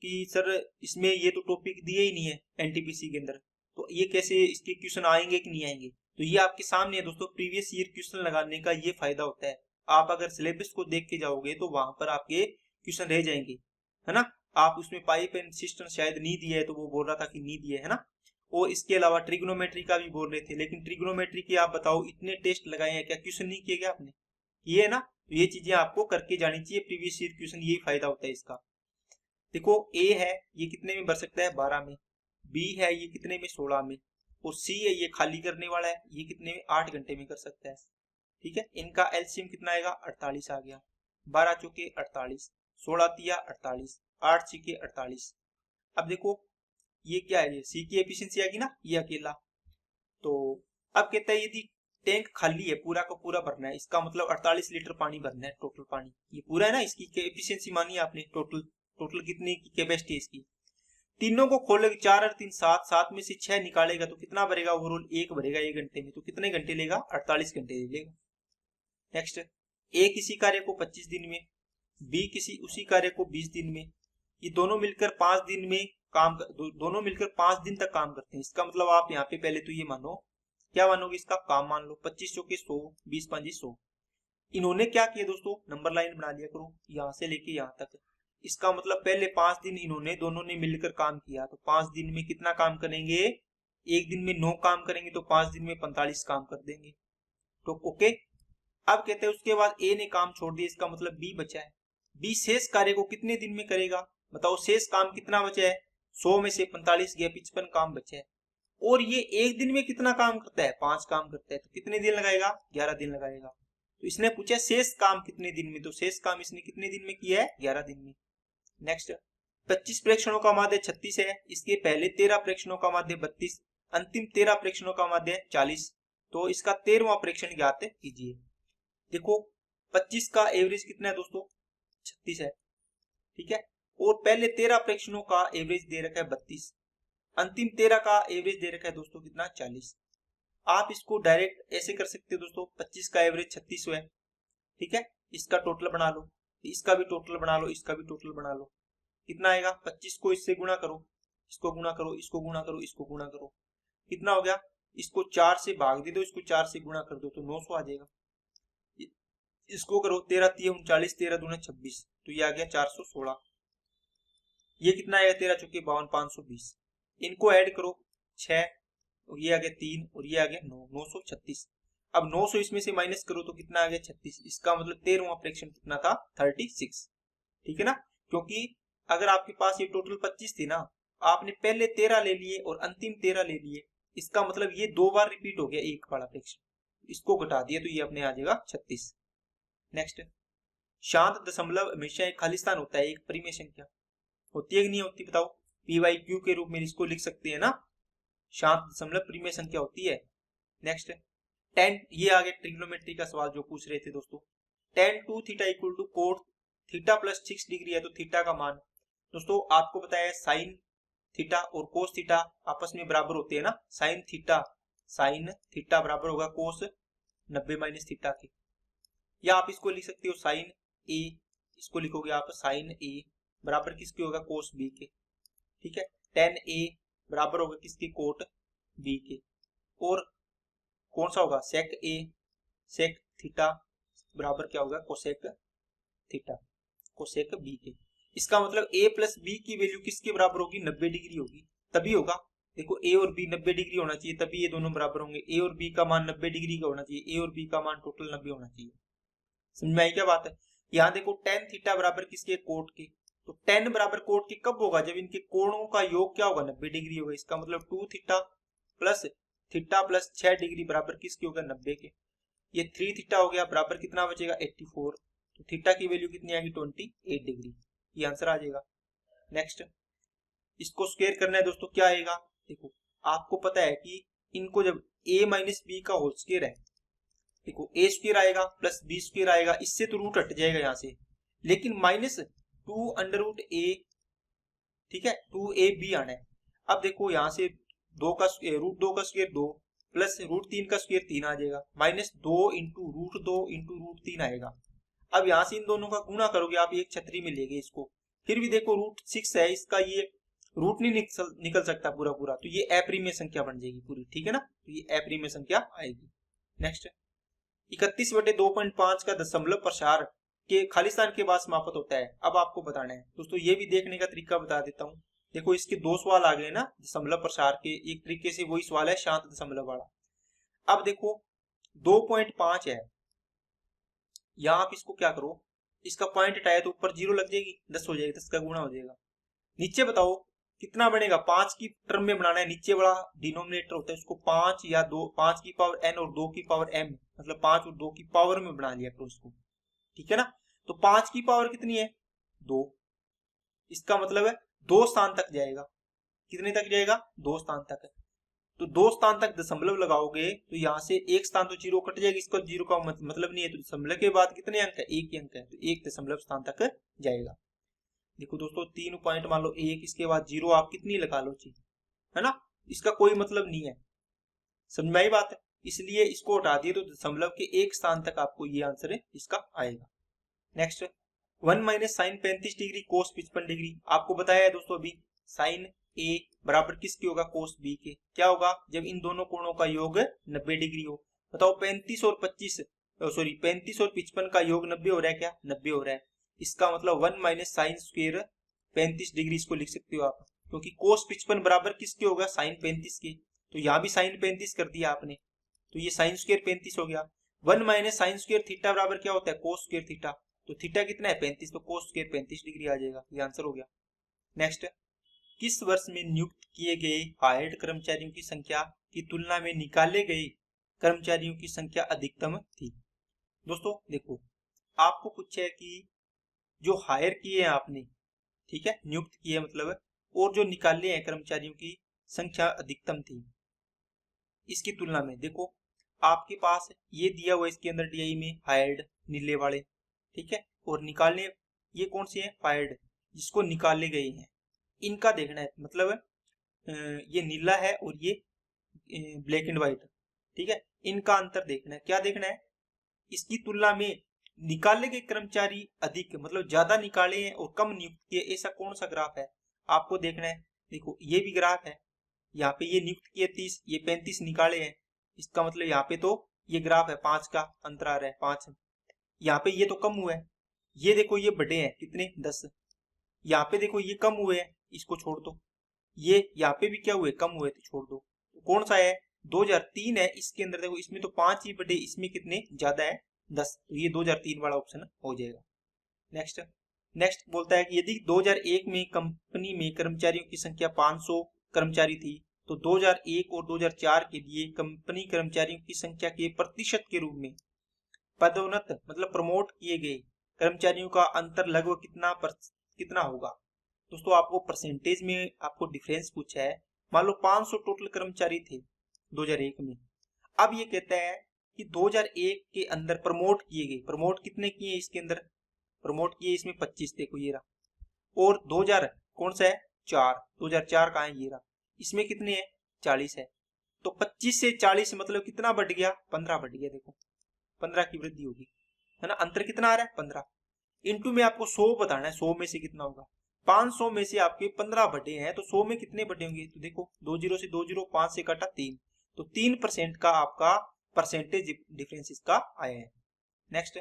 कि सर इसमें ये तो टॉपिक दिए ही नहीं है एनटीपीसी के अंदर, तो ये कैसे इसके क्वेश्चन आएंगे कि नहीं आएंगे। तो ये आपके सामने है दोस्तों, प्रीवियस ईयर क्वेश्चन लगाने का ये फायदा होता है। आप अगर सिलेबस को देख के जाओगे तो वहां पर आपके क्वेश्चन रह जाएंगे, है ना। आप उसमें पाइप एंड सिस्टम शायद नहीं दिया है तो वो बोल रहा था कि नहीं दिया है ना। और इसके अलावा ट्रिग्नोमेट्री का भी बोल रहे थे, लेकिन ट्रिग्नोमेट्री के आप बताओ इतने टेस्ट लगाए हैं, क्या क्वेश्चन नहीं किए गए आपने, ये है ना। तो ये चीजें आपको करके जानी चाहिए, प्रीवियस ईयर क्वेश्चन, यही फायदा होता है इसका। देखो ए है ये कितने में भर सकता है 12 में, बी है ये कितने में 16 में, और सी है ये खाली करने वाला है ये कितने में 8 घंटे में कर सकता है, ठीक है। इनका एलसीएम कितना आएगा 48 आ गया, 12 चौके 48, 16 तिया 48, 8 छिके 48। अब देखो ये क्या है, ये सी की एफिशिएंसी आएगी ना, ये अकेला। तो अब कहता है यदि टैंक खाली है, पूरा का पूरा भरना है, इसका मतलब 48 लीटर पानी भरना है टोटल पानी, ये पूरा है ना। इसकी एफिशिएंसी मानी आपने, टोटल कितनी की कैपेसिटी है इसकी। तीनों को खोलेगा, 4 और 3 7, 7 में से 6 निकालेगा तो कितना भरेगा ओवरऑल, 1 भरेगा 1 घंटे में, तो कितने घंटे लेगा, 48 घंटे लेगा। नेक्स्ट, ए किसी कार्य को 25 दिन में, बी किसी उसी कार्य को 20 दिन में, ये दोनों मिलकर 5 दिन में दोनों मिलकर 5 दिन तक काम करते हैं। इसका मतलब आप यहाँ पे पहले तो ये मानो, क्या मानोगे, इसका काम मान लो 25 चौके 100, 20 5 100। इन्होंने क्या किया दोस्तों, नंबर लाइन बना लिया करो यहाँ से लेके यहाँ तक। इसका मतलब पहले 5 दिन इन्होंने दोनों ने मिलकर काम किया, तो 5 दिन में कितना काम करेंगे, एक दिन में 9 काम करेंगे, तो 5 दिन में 45 काम कर देंगे। तो ओके, अब कहते हैं उसके बाद ए ने काम छोड़ दिया, इसका मतलब बी बचा है। बी शेष कार्य को कितने दिन में करेगा, बताओ शेष काम कितना बचा है, 100 में से 45 गया, 55 काम बचा है। और ये एक दिन में कितना काम करता है, 5 काम करता है, तो कितने दिन लगाएगा, 11 दिन लगाएगा। तो इसने पूछा शेष काम कितने दिन में, तो शेष काम इसने कितने दिन में किया है, 11 दिन में। नेक्स्ट, 25 प्रेक्षणों का माध्य 36 है, इसके पहले 13 प्रेक्षणों का माध्य 32, अंतिम 13 प्रेक्षणों का माध्य 40, तो इसका 13वां प्रेक्षण ज्ञात कीजिए। देखो 25 का एवरेज कितना है दोस्तों, 36 है, ठीक है, और पहले 13 प्रेक्षणों का एवरेज दे रखा है 32, अंतिम 13 का एवरेज दे रखा है दोस्तों कितना, 40। आप इसको डायरेक्ट ऐसे कर सकते हो दोस्तों, 25 का एवरेज 36 है, ठीक है, इसका टोटल बना लो, इसका भी टोटल बना लो, इसका भी टोटल बना लो, कितना आएगा, 25 को इससे गुणा करो, इसको गुणा करो, इसको गुणा करो, इसको गुणा करो, कितना हो गया, इसको 4 से भाग दे दो, इसको 4 से गुणा कर दो, तो 900 आ जाएगा। इसको करो 13 3 39, 13 दूना 26, तो ये आ गया 416। ये कितना आएगा, 13 चौके 52, 520। इनको ऐड करो 6, और ये आ गया 3, और ये आ गया 9, 936। अब 900 इसमें से माइनस करो तो कितना आ गया, 36। इसका मतलब 13वां प्रेक्षण कितना था, 36, ठीक है ना। क्योंकि अगर आपके पास ये टोटल 25 थी ना, आपने पहले 13 ले लिए और अंतिम 13 ले लिए, इसका मतलब ये 2 बार रिपीट हो गया एक वाला प्रेक्षण, इसको घटा दिया तो ये अपने आ जाएगा 36। नेक्स्ट, शांत दशमलव हमेशा एक खाली स्थान होता है, एक परिमेय संख्या होती है कि नहीं होती, बताओ। पी वाई क्यू के रूप में इसको लिख सकते हैं ना, शांत दशमलव परिमेय संख्या होती है। नेक्स्ट, tan, ये आगे ट्रिग्नोमेट्री का सवाल जो पूछ रहे थे दोस्तों, tan 2 theta equal to cot theta plus 6 degree है, तो थीटा का मान दोस्तों आपको पता है साइन थीटा और कोस थीटा आपस में बराबर होते हैं ना, साइन थीटा बराबर होगा कोस 90 माइनस थीटा के, या आप इसको लिख सकते हो साइन ए, इसको लिखोगे आप साइन ए बराबर किसके होगा, कोस बी के, ठीक है। tan ए बराबर होगा किसके, कोट बी के, और कौन सा होगा, सेक ए, सेक थीटा बराबर क्या होगा, कोसेक थीटा, कोसेक बी के। इसका मतलब ए प्लस बी की वैल्यू किसके बराबर होगी, 90 डिग्री होगी, तभी होगा। देखो ए और बी 90 डिग्री होना चाहिए, तभी ये दोनों बराबर होंगे। ए और बी का मान 90 डिग्री का होना चाहिए, ए और बी का मान टोटल 90 होना चाहिए। समझ में आई क्या बात है। यहाँ देखो tan थीटा बराबर किसके, कोट के, तो tan बराबर कोट के कब होगा, जब इनके कोणों का योग क्या होगा, 90 डिग्री होगा। इसका मतलब 2 थीटा प्लस 6 डिग्री बराबर किसके होगा, 90 के। ये 3 थीटा हो गया, बराबर कितना बचेगा, 84, तो थीटा की वैल्यू कितनी आएगी, 28 डिग्री, ये आंसर आ जाएगा। नेक्स्ट, इसको स्क्वायर करना है दोस्तों, क्या आएगा, देखो आपको पता है कि इनको जब a माइनस बी का होल स्क्वायर है, देखो ए स्क्वायर आएगा प्लस बी स्क्वायर आएगा, इससे तो रूट हट जाएगा यहाँ से, लेकिन माइनस 2 अंडर रूट ए, ठीक है, 2ab आना है। अब देखो यहाँ से रूट 2 का स्क्वायर 2 प्लस रूट 3 का स्क्वायर 3 आ जाएगा, माइनस 2 इंटू रूट 3 आएगा। अब यहाँ से इन दोनों का गुणा करोगे आप, एक छतरी में लेंगे इसको, फिर भी देखो रूट 6 है, इसका ये रूट नहीं निकल सकता पूरा पूरा, तो ये अपरिमेय संख्या बन जाएगी पूरी, ठीक है ना, तो ये अपरिमेय संख्या आएगी। नेक्स्ट, 31/2.5 का दशमलव प्रसार के खाली स्थान के बाद समाप्त होता है। अब आपको बताना है दोस्तों, ये भी देखने का तरीका बता देता हूँ। देखो इसके 2 सवाल आ गए ना दशमलव प्रसार के, एक तरीके से वही सवाल है शांत दशमलव वाला। अब देखो 2.5 है, यहाँ आप इसको क्या करो, इसका पॉइंट हटाया तो ऊपर 0 लग जाएगी, 10 हो जाएगी, 10 का गुणा हो जाएगा। नीचे बताओ कितना बनेगा, 5 की टर्म में बनाना है, नीचे वाला डिनोमिनेटर होता है उसको 5 या 2, 5 की पावर n और 2 की पावर m, मतलब 5 और 2 की पावर में बना लिया करो उसको, ठीक है ना। तो 5 की पावर कितनी है, 2, इसका मतलब है 2 स्थान तक जाएगा, कितने तक जाएगा, 2 स्थान तक। तो 2 स्थान तक दशमलव लगाओगे तो यहाँ से एक स्थान तो 0 कट जाएगी, इसको 0 का मतलब नहीं है, तो दशमलव के बाद कितने अंक है, 1 ही अंक है, तो 1 दशमलव स्थान तक जाएगा। देखो दोस्तों 3 पॉइंट मान लो 1, इसके बाद 0 आप कितनी लगा लो चीज, है ना, इसका कोई मतलब नहीं है, समझ में आई बात है। इसलिए इसको हटा दिए तो दशमलव के 1 स्थान तक आपको ये आंसर है इसका आएगा। Next 1 minus sine 35 degree cos 55 degree, आपको बताया है दोस्तों अभी साइन ए बराबर किसके होगा, कोस बी के। क्या होगा, जब इन दोनों कोणों का योग 90 डिग्री हो। बताओ 35 और 55 का योग 90 हो रहा है क्या, 90 हो रहा है। इसका मतलब 1 माइनस साइन स्क्वायर 35 डिग्री इसको लिख सकते हो आप, क्योंकि कोस 55 बराबर किसके होगा, साइन 35 के। तो यहाँ भी साइन 35 कर दिया आपने, तो ये साइन स्क्वायर 35 हो गया। 1 माइनस साइन स्क्वायर थीटा बराबर क्या होता है, कोस स्क्वायर थीटा। तो थीटा कितना है 35, तो कोस स्क्वायर 35 डिग्री आ जाएगा, ये आंसर हो गया। नेक्स्ट, किस वर्ष में नियुक्त किए गए हायर्ड कर्मचारियों की संख्या की तुलना में निकाले गए कर्मचारियों की संख्या अधिकतम थी। दोस्तों देखो आपको पूछा है कि जो हायर किए हैं आपने, ठीक है, नियुक्त किए मतलब, और जो निकाले हैं कर्मचारियों की संख्या अधिकतम थी, इसकी तुलना में देखो आपके पास ये दिया हुआ इसके अंदर डीआई में हायर्ड नीले वाले, ठीक है, और निकालने ये कौन से हैं, फायर्ड, जिसको निकाले गए हैं, इनका देखना है। मतलब ये नीला है और ये ब्लैक एंड व्हाइट, ठीक है, इनका अंतर देखना है। क्या देखना है, इसकी तुलना में निकाले गए कर्मचारी अधिक, मतलब ज्यादा निकाले हैं और कम नियुक्त किए, ऐसा कौन सा ग्राफ है आपको देखना है। देखो ये भी ग्राफ है, यहाँ पे ये नियुक्त किए 30, ये 35 निकाले हैं, इसका मतलब यहाँ पे तो ये ग्राफ है 5 का अंतर आ रहा है 5, यहाँ पे ये तो कम हुआ है, ये देखो ये बड़े हैं कितने 10, यहाँ पे देखो ये कम हुए हैं, इसको छोड़ दो, ये यहाँ पे भी क्या हुए, कम हुए, तो छोड़ दो। तो कौन सा है, 2003 है, इसके अंदर देखो इसमें तो 5 ही बड़े, इसमें कितने ज्यादा है 10, तो ये 2003 वाला ऑप्शन हो जाएगा। नेक्स्ट बोलता है कि यदि 2001 में कंपनी में कर्मचारियों की संख्या 500 कर्मचारी थी, तो 2001 और 2004 के लिए कंपनी कर्मचारियों की संख्या के प्रतिशत के रूप में पदोन्नत मतलब प्रमोट किए गए कर्मचारियों का अंतर लगभग कितना होगा। दोस्तों आपको परसेंटेज में आपको डिफरेंस पूछा है। मान लो 500 टोटल कर्मचारी थे 2001 में, अब ये कहता है कि 2001 के अंदर प्रमोट किए गए, प्रमोट कितने किए इसके अंदर, प्रमोट किए इसमें 25, देखो ये रहा, और 2000 कौन सा है 4, 2004 कहाँ है ये रहा, इसमें कितने हैं 40 है, तो 25 से 40 मतलब कितना बढ़ गया, 15 बढ़ गया, देखो 15 की वृद्धि होगी, है ना। अंतर कितना आ रहा है 15, इंटू में आपको 100 बताना है, 100 में से कितना होगा, 500 में से आपके 15 बढ़े हैं, तो 100 में कितने बढ़े होंगे, तो देखो 20 से 20 5 से काटा 3, तो 3% का आपका परसेंटेज डिफरेंस इसका आया है। नेक्स्ट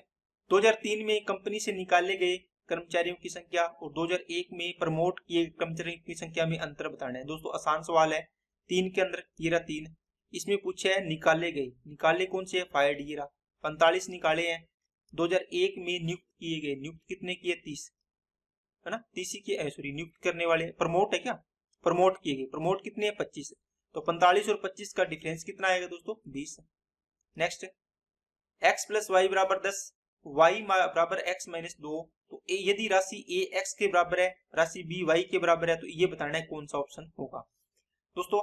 2003 में कंपनी से निकाले गए कर्मचारियों की संख्या और 2001 में प्रमोट किए कर्मचारियों की संख्या में अंतर बताना है। दोस्तों आसान सवाल है, 3 के अंदर ये रहा 3, इसमें पूछा है निकाले गए, निकाले कौन से है, फायर्ड, ये रहा 45 निकाले हैं, 2001 में नियुक्त किए गए, नियुक्त कितने किए 30, है ना, 30 की सॉरी नियुक्त करने वाले, प्रमोट है क्या, प्रमोट किए गए, प्रमोट कितने हैं 25, तो 45 और 25 का डिफरेंस कितना आएगा दोस्तों 20। नेक्स्ट x प्लस वाई बराबर 10, y बराबर x माइनस 2, तो यदि राशि a x के बराबर है, राशि b y के बराबर है, तो ये बताना है कौन सा ऑप्शन होगा। दोस्तों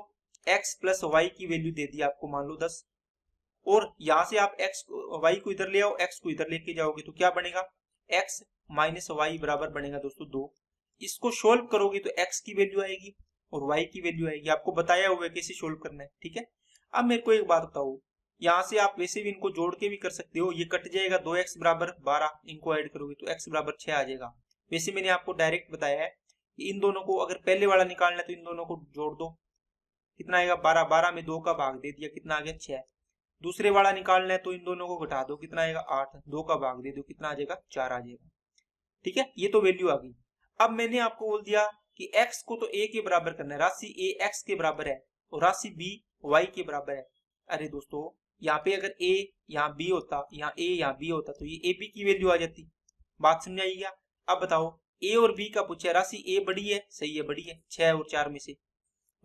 x प्लस वाई की वैल्यू दे दी आपको मान लो 10, और यहां से आप y को इधर ले आओ, x को इधर लेके जाओगे, तो क्या बनेगा x माइनस वाई बराबर बनेगा दोस्तों 2। इसको सोल्व करोगे तो x की वैल्यू आएगी और y की वैल्यू आएगी, आपको बताया हुआ है कैसे सोल्व करना है, ठीक है। अब मेरे को एक बात बताओ, यहाँ से आप वैसे भी इनको जोड़ के भी कर सकते हो, ये कट जाएगा 2x बराबर 12, इनको ऐड करोगे तो x बराबर 6 आ जाएगा। वैसे मैंने आपको डायरेक्ट बताया है कि इन दोनों को अगर पहले वाला निकालना है तो इन दोनों को जोड़ दो, कितना आएगा 12, 12 में 2 का भाग दे दिया, कितना आ गया 6। दूसरे वाला निकालना है तो इन दोनों को घटा दो, कितना आएगा 8, 2 का भाग दे दो, कितना आ जाएगा 4 आ जाएगा, ठीक है। ये तो वैल्यू आ गई। अब मैंने आपको बोल दिया कि x को तो a के बराबर करना है, राशि a x के बराबर है और राशि b y के बराबर है। अरे दोस्तों यहाँ पे अगर a यहाँ b होता, यहाँ a यहाँ b होता, तो ये a b की वैल्यू आ जाती, बात समझ आई क्या। अब बताओ a और b का पूछा है, राशि a बड़ी है, सही है बड़ी है, 6 और 4 में से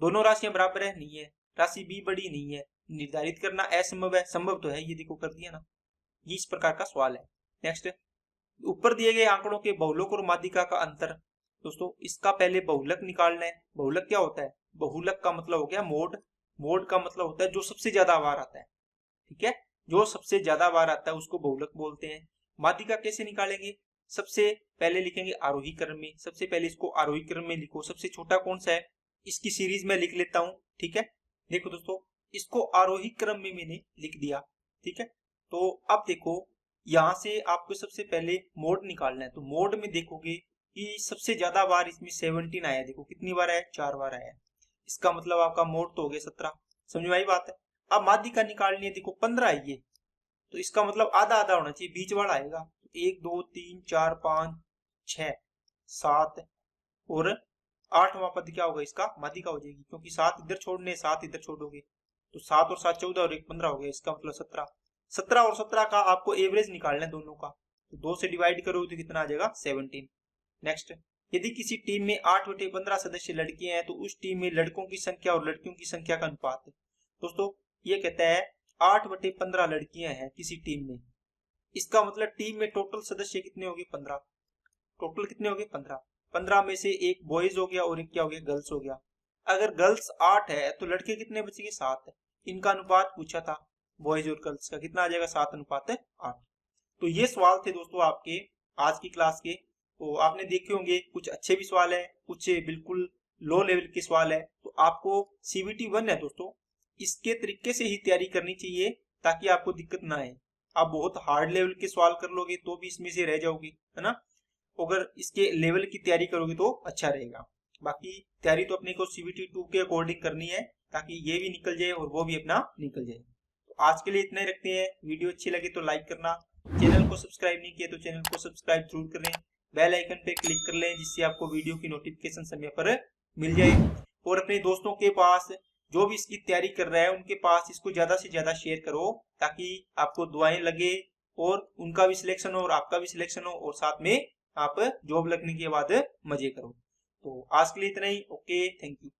दोनों राशियां बराबर है, नहीं है, राशि b बड़ी नहीं है, निर्धारित करना असंभव है, संभव तो है, ये देखो कर दिया ना, ये इस प्रकार का सवाल है। नेक्स्ट ऊपर दिए गए आंकड़ों के बहुलक और माध्यिका का अंतर। दोस्तों इसका पहले बहुलक निकालना है। बहुलक क्या होता है, बहुलक का मतलब हो गया मोड, मोड का मतलब होता है जो सबसे ज्यादा बार आता है, ठीक है, जो सबसे ज्यादा बार आता है उसको बहुलक बोलते हैं। माध्यिका कैसे निकालेंगे, सबसे पहले लिखेंगे आरोही क्रम में, सबसे पहले इसको आरोही क्रम में लिखो, सबसे छोटा कौन सा है इसकी सीरीज में लिख लेता हूं, ठीक है। देखो दोस्तों, इसको आरोही क्रम में मैंने लिख दिया, ठीक है। तो अब देखो यहां से आपको सबसे पहले मोड निकालना है, तो मोड में देखोगे कि सबसे ज्यादा बार इसमें 17 आया, देखो कितनी बार आया, 4 बार आया, इसका मतलब आपका मोड तो हो गया 17, समझ में आई बात है। अब माध्यिका निकालनी है, देखो 15 आई है, तो इसका मतलब आधा आधा होना चाहिए, बीच वाला आएगा, 1 2 3 4 5 6 7 और 8वां पद क्या होगा, इसका माध्यिका हो जाएगी, क्योंकि 7 इधर छोड़ने 7 इधर छोड़ोगे, तो 7 और 7 14 और 1 15 हो गया, इसका मतलब 17। 17 और 17 का आपको एवरेज निकालना है दोनों का, तो 2 से डिवाइड करोगे तो कितना आ जाएगा, 17। नेक्स्ट, यदि किसी टीम में 8/15 सदस्य लड़कियां हैं तो उस टीम में लड़कों की संख्या और लड़कियों की संख्या का अनुपात है। दोस्तों ये कहता है 8/15 लड़कियां हैं किसी टीम में, इसका मतलब टीम में टोटल सदस्य कितने हो गए, 15, टोटल कितने हो गए 15, 15 में से एक बॉयज हो गया और एक क्या हो गया, गर्ल्स हो गया। अगर गर्ल्स 8 है तो लड़के कितने बचेंगे, 7 है, इनका अनुपात पूछा था बॉयज और गर्ल्स का, कितना आ जाएगा, 7:8। तो ये सवाल थे दोस्तों आपके आज की क्लास के, तो आपने देखे होंगे कुछ अच्छे भी सवाल है, कुछ बिल्कुल लो लेवल के सवाल है। तो आपको CBT 1 है दोस्तों, इसके तरीके से ही तैयारी करनी चाहिए ताकि आपको दिक्कत ना आए। आप बहुत हार्ड लेवल के सवाल कर लोगे तो भी इसमें से रह जाओगे, है ना। अगर इसके लेवल की तैयारी करोगे तो अच्छा रहेगा। बाकी तैयारी तो अपने को CBT 2 के अकॉर्डिंग करनी है ताकि ये भी निकल जाए और वो भी अपना निकल जाए। तो आज के लिए इतना ही रखते हैं, वीडियो अच्छी लगे तो लाइक करना, चैनल को सब्सक्राइब नहीं किया तो चैनल को सब्सक्राइब जरूर करें, बेल आइकन पे क्लिक कर लें जिससे आपको वीडियो की नोटिफिकेशन समय पर मिल जाए। और अपने दोस्तों के पास जो भी इसकी तैयारी कर रहा है उनके पास इसको ज्यादा से ज्यादा शेयर करो ताकि आपको दुआएं लगे और उनका भी सिलेक्शन हो और आपका भी सिलेक्शन हो और साथ में आप जॉब लगने के बाद मजे करो। तो आज के लिए इतना ही, ओके, थैंक यू।